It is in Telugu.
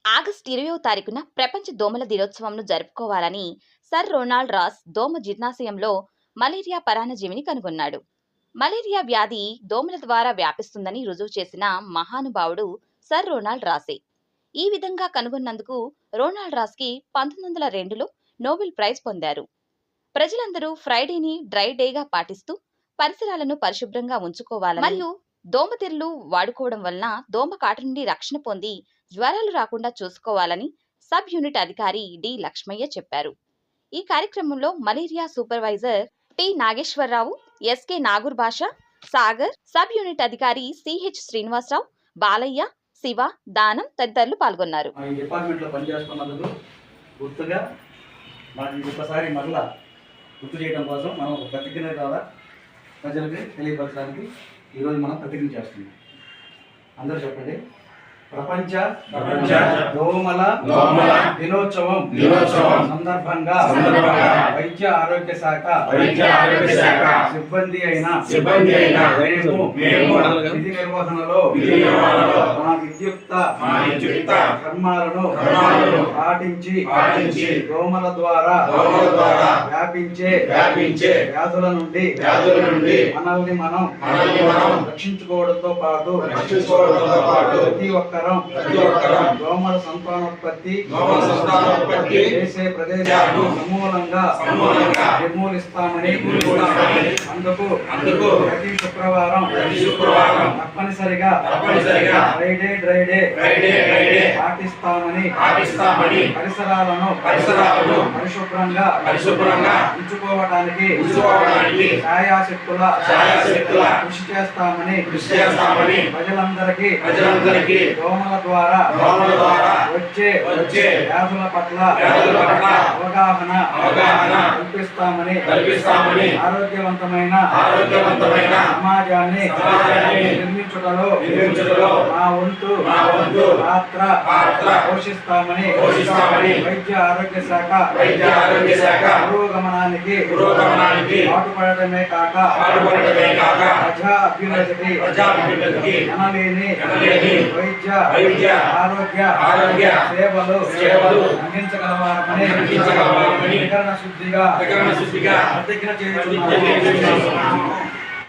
ఆగస్టు 20వ తారీఖున ప్రపంచ దోమల దినోత్సవంను జరుపుకోవాలని సర్ రొనాల్డ్ రాస్ దోమ జీర్ణాశయంలో మలేరియా పరాన్నజీవిని కనుగొన్నాడు. మలేరియా వ్యాధి దోమల ద్వారా వ్యాపిస్తుందని రుజువు చేసిన మహానుభావుడు సర్ రొనాల్డ్ రాసే. ఈ విధంగా కనుగొన్నందుకు రొనాల్డ్ రాస్కి 1902లో నోబెల్ ప్రైజ్ పొందారు. ప్రజలందరూ ఫ్రైడేని డ్రై డేగా పాటిస్తూ పరిసరాలను పరిశుభ్రంగా ఉంచుకోవాలని మరియు దోమతెరలు వాడుకోవడం వలన దోమ కాటు నుండి రక్షణ పొంది జ్వరాలు రాకుండా చూసుకోవాలని సబ్ యూనిట్ అధికారి డి లక్ష్మయ్య చెప్పారు. ఈ కార్యక్రమంలో malaria supervisor T Nageswara Rao, SK Nagoor Basha, Sagar, sub unit అధికారి సిహెచ్ శ్రీనివాసరావు, బాలయ్య, శివ, దానం తదితరులు పాల్గొన్నారు. గుర్తు చేయడం కోసం మనం ఒక ప్రతిజ్ఞ ద్వారా ప్రజలకి తెలియపరచడానికి ఈరోజు మనం ప్రతిజ్ఞ చేస్తున్నాం. అందరూ చెప్పండి. ప్రపంచ దోమల దినోత్సవం సందర్భంగా వైద్య ఆరోగ్య శాఖ సిబ్బంది అయిన మేము విధి నిర్వహణలో మా విద్యుక్త కర్మాలను పాటించి దోమల ద్వారా వ్యాపించే వ్యాధుల నుండి మనల్ని మనం రక్షించుకోవడంతో పాటు ప్రతి ఒక్కరూ దోమల సంతానోత్పత్తి చేసే ప్రదేశాలను సమూలంగా నిర్మూలిస్తామని అందుకు ప్రతి శుక్రవారం తప్పనిసరిగా డ్రై డే పాటిస్తామని పరిసరాలను పరిశుభ్రంగా ఉంచుకోవడానికి ఛాయాశక్తుల కృషి చేస్తామని ప్రజలందరికీ దోమల ద్వారా వచ్చే వ్యాధుల పట్ల అవగాహన కల్పిస్తామని ఆరోగ్యవంతమైన సమాజాన్ని నిర్మించుటలో మా వంతు పాత్ర పోషిస్తామని వైద్య ఆరోగ్య శాఖ పురోగమనానికి పాటుపడటమే కాక ప్రజా అభ్యున్నతికి అనలేని వైద్య ఆరోగ్య సేవలు అందించగలవారమని శుద్ధిగా ప్రతిజ్ఞ చేస్తున్నాము.